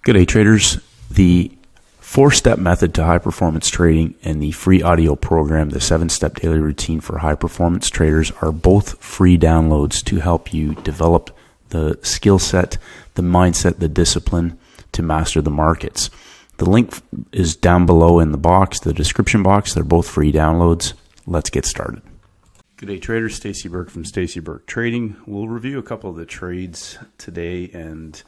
Good day, traders. The 4-step method to high performance trading and the free audio program, the 7-step daily routine for high performance traders, are both free downloads to help you develop the skill set, the mindset, the discipline to master the markets. The link is down below in the box, the description box. They're both free downloads. Let's get started. Good day, traders. Stacey Burke from Stacey Burke Trading. We'll review a couple of the trades today, and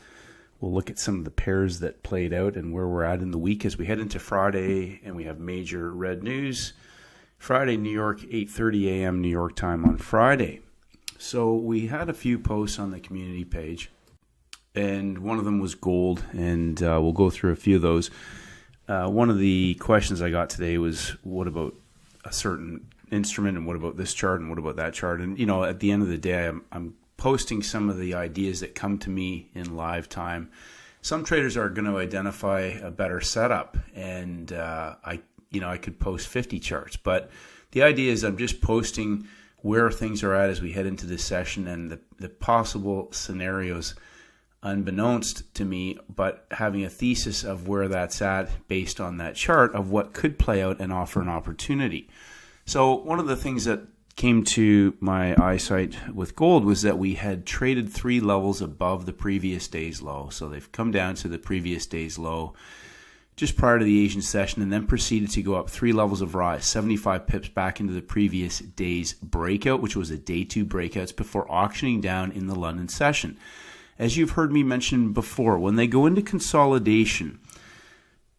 we'll look at some of the pairs that played out and where we're at in the week as we head into Friday, and we have major red news. Friday, New York, 8:30 a.m. New York time on Friday. So we had a few posts on the community page, and one of them was gold, and we'll go through a few of those. One of the questions I got today was, what about a certain instrument, and what about this chart, and what about that chart? And, you know, at the end of the day, I'm posting some of the ideas that come to me in live time. Some traders are going to identify a better setup, and I could post 50 charts, but the idea is I'm just posting where things are at as we head into this session and the possible scenarios unbeknownst to me, but having a thesis of where that's at based on that chart of what could play out and offer an opportunity. So one of the things that came to my eyesight with gold was that we had traded 3 levels above the previous day's low. So they've come down to the previous day's low just prior to the Asian session, and then proceeded to go up 3 levels of rise, 75 pips back into the previous day's breakout, which was a day 2 breakouts, before auctioning down in the London session. As you've heard me mention before, when they go into consolidation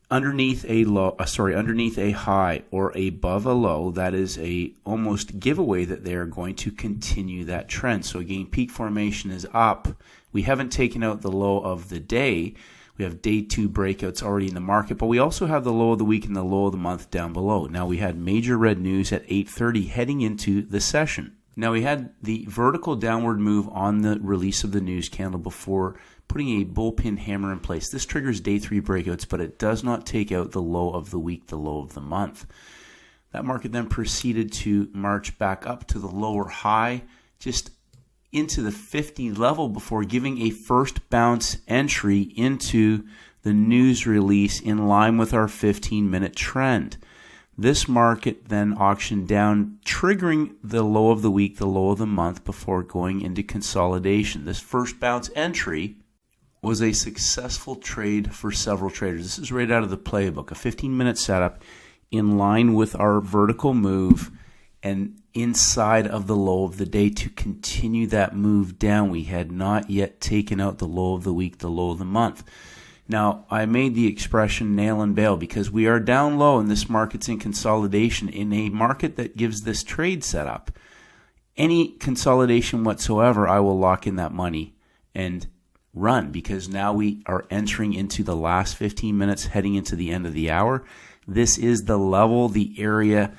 underneath a high or above a low, that is a almost giveaway that they are going to continue that trend. So again, peak formation is up. We haven't taken out the low of the day. We have day 2 breakouts already in the market, but we also have the low of the week and the low of the month down below. Now we had major red news at 8:30 heading into the session. Now we had the vertical downward move on the release of the news candle before putting a bullpen hammer in place. This triggers day 3 breakouts, but it does not take out the low of the week, the low of the month. That market then proceeded to march back up to the lower high, just into the 50 level before giving a first bounce entry into the news release in line with our 15-minute trend. This market then auctioned down, triggering the low of the week, the low of the month, before going into consolidation. This first bounce entry was a successful trade for several traders. This is right out of the playbook, a 15-minute setup in line with our vertical move and inside of the low of the day to continue that move down. We had not yet taken out the low of the week, the low of the month. Now, I made the expression nail and bail because we are down low and this market's in consolidation in a market that gives this trade setup. Any consolidation whatsoever, I will lock in that money and run, because now we are entering into the last 15 minutes heading into the end of the hour. This is the level, the area,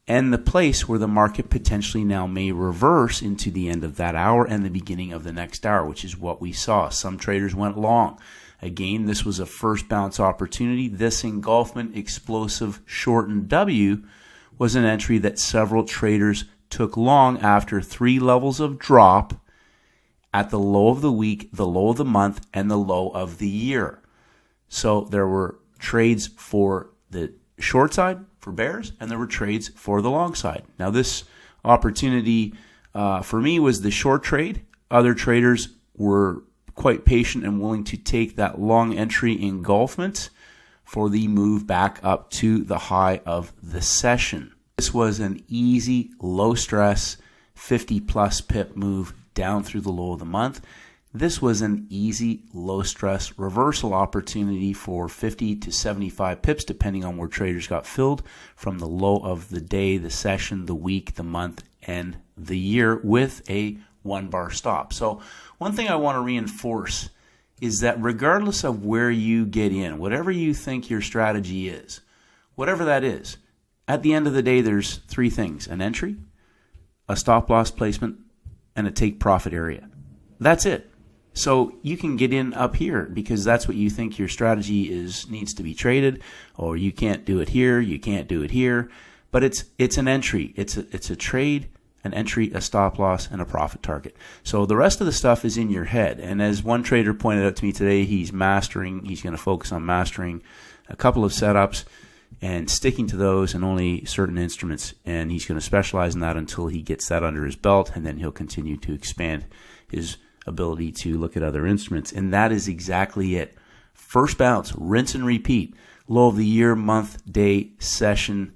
and the place where the market potentially now may reverse into the end of that hour and the beginning of the next hour, which is what we saw. Some traders went long. Again, this was a first bounce opportunity. This engulfment explosive shortened W was an entry that several traders took long after 3 levels of drop at the low of the week, the low of the month, and the low of the year. So there were trades for the short side, for bears, and there were trades for the long side. Now this opportunity for me was the short trade. Other traders were quite patient and willing to take that long entry engulfment for the move back up to the high of the session. This was an easy, low stress, 50 plus pip move down through the low of the month. This was an easy, low stress reversal opportunity for 50 to 75 pips, depending on where traders got filled, from the low of the day, the session, the week, the month, and the year, with a 1-bar stop. So one thing I want to reinforce is that regardless of where you get in, whatever you think your strategy is, whatever that is, at the end of the day, there's 3 things: an entry, a stop loss placement, and a take profit area. That's it. So you can get in up here because that's what you think your strategy needs to be traded, or you can't do it here, you can't do it here. But it's an entry, it's a trade, an entry, a stop loss, and a profit target. So the rest of the stuff is in your head. And as one trader pointed out to me today, he's going to focus on mastering a couple of setups and sticking to those and only certain instruments. And he's going to specialize in that until he gets that under his belt, and then he'll continue to expand his ability to look at other instruments. And that is exactly it. First bounce, rinse and repeat. Low of the year, month, day, session,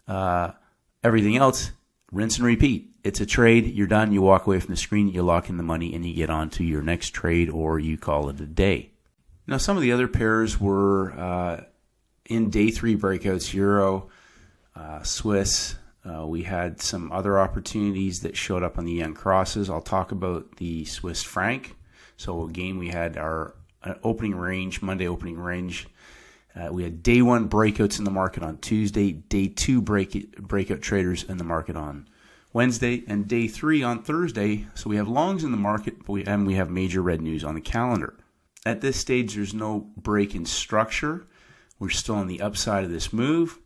everything else, rinse and repeat. It's a trade. You're done. You walk away from the screen. You lock in the money, and you get on to your next trade, or you call it a day. Now, some of the other pairs were in day 3 breakouts, Euro, Swiss. We had some other opportunities that showed up on the yen crosses. I'll talk about the Swiss franc. So again, we had our opening range, Monday opening range. We had day 1 breakouts in the market on Tuesday, day 2 breakout traders in the market on Wednesday, and day 3 on Thursday. So we have longs in the market, and we have major red news on the calendar. At this stage, there's no break in structure. We're still on the upside of this move.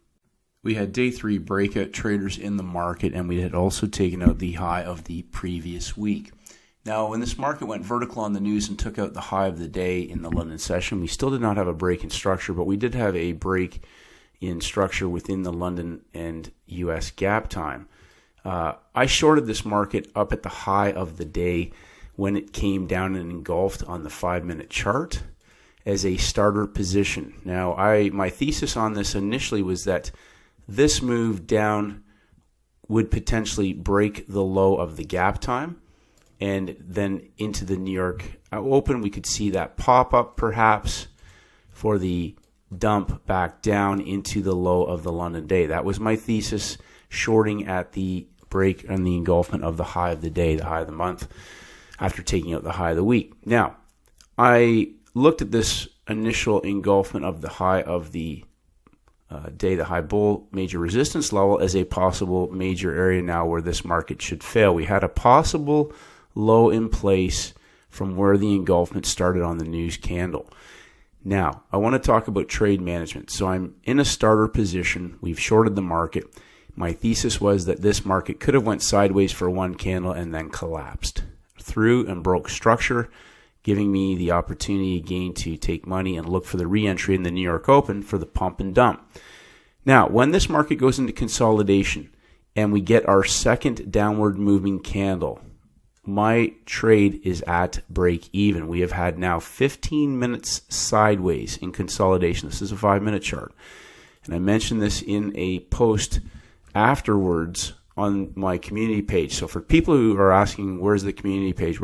We had day 3 breakout traders in the market, and we had also taken out the high of the previous week. Now, when this market went vertical on the news and took out the high of the day in the London session, we still did not have a break in structure, but we did have a break in structure within the London and US gap time. I shorted this market up at the high of the day when it came down and engulfed on the 5-minute chart as a starter position. Now, my thesis on this initially was that this move down would potentially break the low of the gap time, and then into the New York Open, we could see that pop up perhaps for the dump back down into the low of the London day. That was my thesis, shorting at the break and the engulfment of the high of the day, the high of the month, after taking out the high of the week. Now, I looked at this initial engulfment of the high of the day, the high bull major resistance level, as a possible major area now where this market should fail. We had a possible low in place from where the engulfment started on the news candle. Now, I want to talk about trade management. So I'm in a starter position. We've shorted the market. My thesis was that this market could have went sideways for one candle and then collapsed through and broke structure, giving me the opportunity again to take money and look for the re-entry in the New York Open for the pump and dump. Now, when this market goes into consolidation and we get our second downward moving candle, my trade is at break even. We have had now 15 minutes sideways in consolidation. This is a 5-minute chart. And I mentioned this in a post afterwards on my community page. So for people who are asking, where's the community page?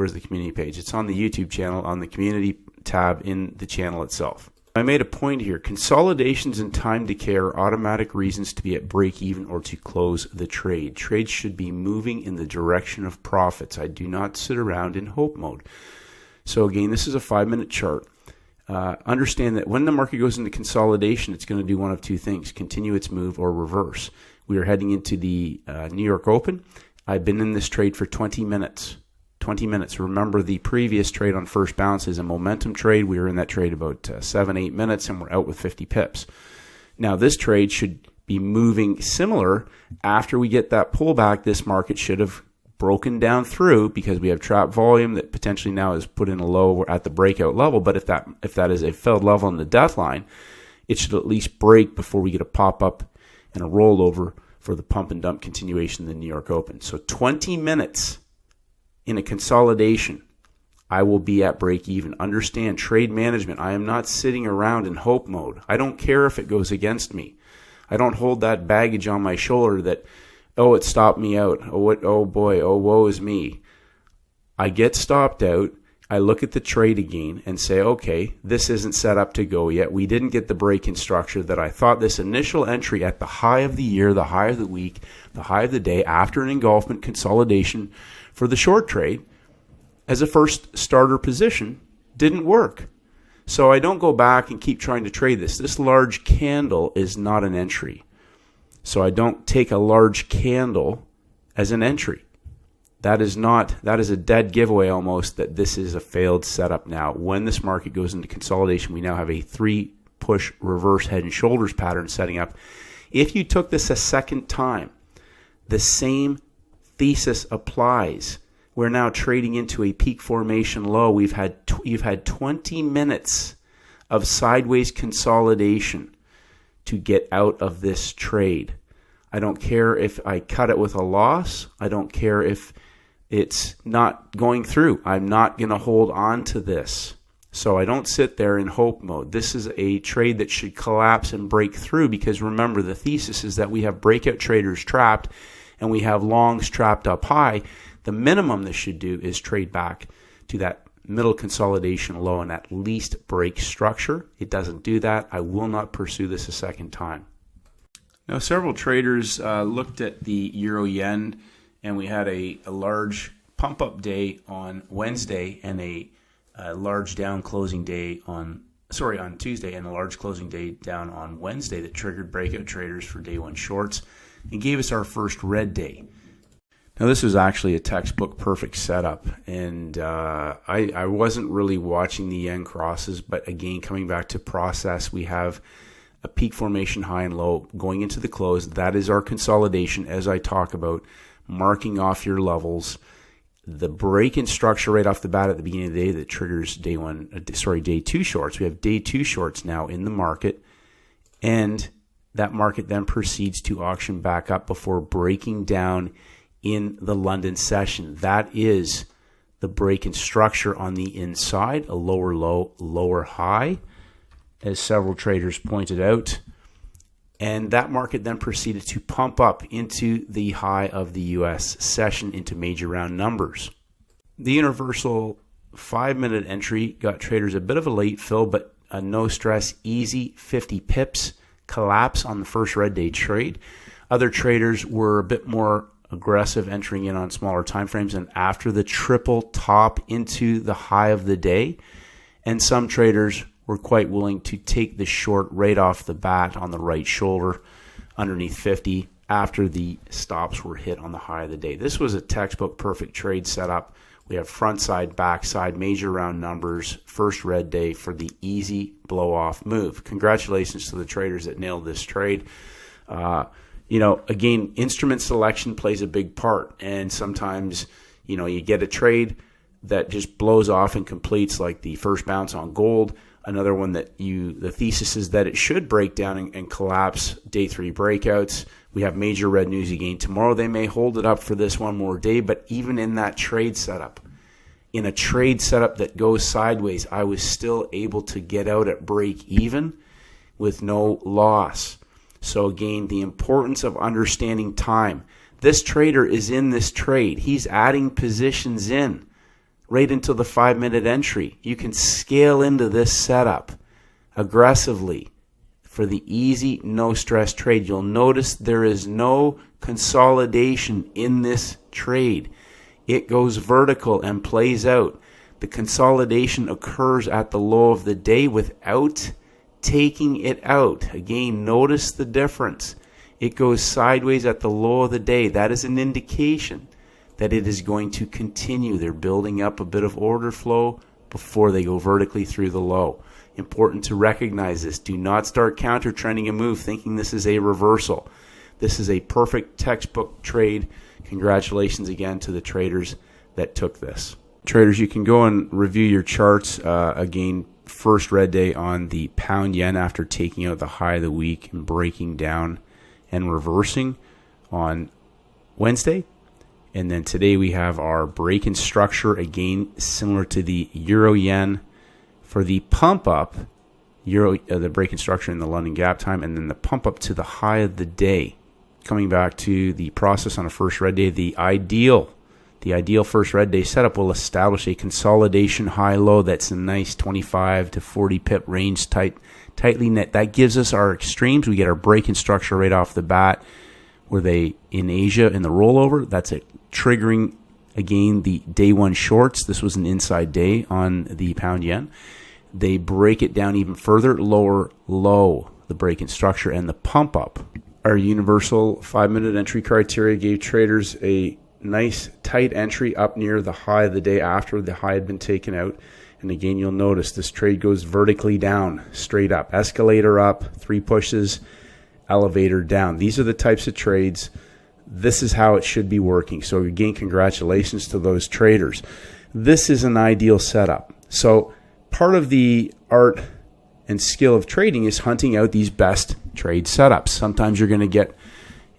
It's on the YouTube channel, on the community tab in the channel itself. I made a point here. Consolidations and time decay are automatic reasons to be at break even or to close the trade. Trades should be moving in the direction of profits. I do not sit around in hope mode. So again, this is a 5-minute chart. Understand that when the market goes into consolidation, it's going to do one of two things: continue its move or reverse. We are heading into the New York Open. I've been in this trade for 20 minutes. 20 minutes. Remember, the previous trade on first bounce is a momentum trade. We were in that trade about 7-8 minutes, and we're out with 50 pips. Now, this trade should be moving similar. After we get that pullback, this market should have broken down through, because we have trap volume that potentially now is put in a low at the breakout level. But if that is a failed level on the death line, it should at least break before we get a pop-up and a rollover for the pump and dump continuation in the New York Open. So 20 minutes in a consolidation, I will be at break even. Understand trade management. I am not sitting around in hope mode. I don't care if it goes against me. I don't hold that baggage on my shoulder that, oh, it stopped me out. Oh boy, oh, woe is me. I get stopped out. I look at the trade again and say, okay, this isn't set up to go yet. We didn't get the break in structure that I thought. This initial entry at the high of the year, the high of the week, the high of the day, after an engulfment consolidation for the short trade as a first starter position didn't work. So I don't go back and keep trying to trade this. This large candle is not an entry. So I don't take a large candle as an entry. That is a dead giveaway almost, that this is a failed setup now. When this market goes into consolidation, we now have a 3-push reverse head and shoulders pattern setting up. If you took this a second time, the same thesis applies. We're now trading into a peak formation low. You've had 20 minutes of sideways consolidation to get out of this trade. I don't care if I cut it with a loss. I don't care if it's not going through. I'm not going to hold on to this. So I don't sit there in hope mode. This is a trade that should collapse and break through, because remember, the thesis is that we have breakout traders trapped and we have longs trapped up high. The minimum this should do is trade back to that middle consolidation low and at least break structure. It doesn't do that. I will not pursue this a second time. Now, several traders looked at the euro yen, and we had a large pump up day on Wednesday and a large down closing day on Tuesday, and a large closing day down on Wednesday that triggered breakout traders for day one shorts and gave us our first red day. Now, this was actually a textbook perfect setup, and I wasn't really watching the yen crosses, but again, coming back to process, we have a peak formation high and low going into the close. That is our consolidation, as I talk about, marking off your levels. The break in structure right off the bat at the beginning of the day that triggers day two shorts. We have day two shorts now in the market, and that market then proceeds to auction back up before breaking down in the London session. That is the break in structure on the inside, a lower low, lower high, as several traders pointed out. And that market then proceeded to pump up into the high of the US session into major round numbers. The universal 5-minute entry got traders a bit of a late fill, but a no stress, easy 50 pips collapse on the first red day trade. Other traders were a bit more aggressive, entering in on smaller time frames and after the triple top into the high of the day. And some traders were quite willing to take the short right off the bat on the right shoulder underneath 50 after the stops were hit on the high of the day. This was a textbook perfect trade setup. We have front side, back side, major round numbers, first red day for the easy blow off move. Congratulations to the traders that nailed this trade. Again, instrument selection plays a big part, and sometimes, you get a trade that just blows off and completes, like the first bounce on gold. Another one that the thesis is that it should break down and collapse day three breakouts. We have major red news again tomorrow. They may hold it up for this one more day, but even in that trade setup, in a trade setup that goes sideways, I was still able to get out at break even with no loss. So again, the importance of understanding time. This trader is in this trade. He's adding positions in right into the 5-minute entry. You can scale into this setup aggressively for the easy, no-stress trade. You'll notice there is no consolidation in this trade. It goes vertical and plays out. The consolidation occurs at the low of the day without taking it out. Again, notice the difference. It goes sideways at the low of the day. That is an indication that it is going to continue. They're building up a bit of order flow before they go vertically through the low. Important to recognize this. Do not start counter trending a move thinking this is a reversal. This is a perfect textbook trade. Congratulations again to the traders that took this. Traders, you can go and review your charts. Again, first red day on the pound yen after taking out the high of the week and breaking down and reversing on Wednesday. And then today we have our break in structure, again, similar to the euro yen for the pump up, the break in structure in the London gap time, and then the pump up to the high of the day. Coming back to the process on a first red day, the ideal first red day setup will establish a consolidation high low that's a nice 25 to 40 pip range, tightly knit. That gives us our extremes. We get our break in structure right off the bat. Were they in Asia in the rollover? That's it. Triggering, again, the day one shorts. This was an inside day on the pound yen. They break it down even further, lower low, the break in structure, and the pump up. Our universal 5-minute entry criteria gave traders a nice tight entry up near the high of the day after the high had been taken out. And again, you'll notice this trade goes vertically down, straight up. Escalator up, 3 pushes, elevator down. These are the types of trades this is how it should be working. So again, congratulations to those traders. This is an ideal setup. So part of the art and skill of trading is hunting out these best trade setups. Sometimes you're going to get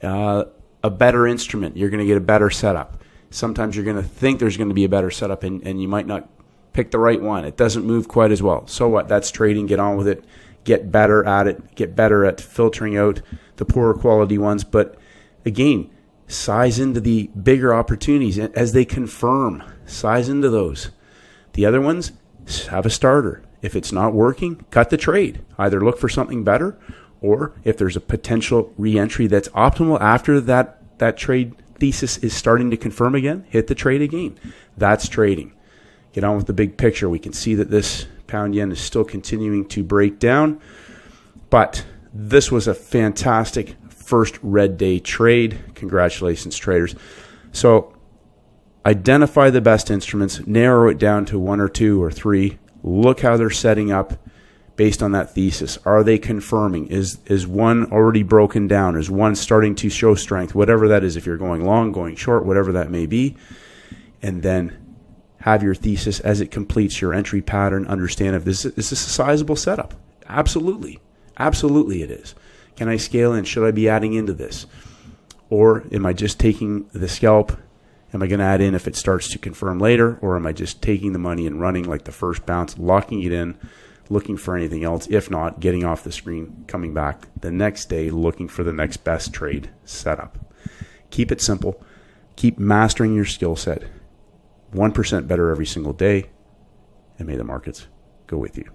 a better instrument. You're going to get a better setup. Sometimes you're going to think there's going to be a better setup, and you might not pick the right one. It doesn't move quite as well. So what? That's trading. Get on with it. Get better at it. Get better at filtering out the poorer quality ones. But again, size into the bigger opportunities as they confirm. Size into those. The other ones, have a starter. If it's not working, cut the trade. Either look for something better, or if there's a potential re-entry that's optimal after that trade thesis is starting to confirm again, hit the trade again. That's trading. Get on with the big picture. We can see that this pound yen is still continuing to break down, but this was a fantastic first red day trade. Congratulations, traders. So identify the best instruments, narrow it down to 1 or 2 or 3. Look how they're setting up based on that thesis. Are they confirming? Is one already broken down? Is one starting to show strength? Whatever that is, if you're going long, going short, whatever that may be. And then have your thesis as it completes your entry pattern. Understand if is this a sizable setup? Absolutely. Absolutely it is. Can I scale in? Should I be adding into this? Or am I just taking the scalp? Am I going to add in if it starts to confirm later? Or am I just taking the money and running like the first bounce, locking it in, looking for anything else? If not, getting off the screen, coming back the next day, looking for the next best trade setup. Keep it simple. Keep mastering your skill set. 1% better every single day. And may the markets go with you.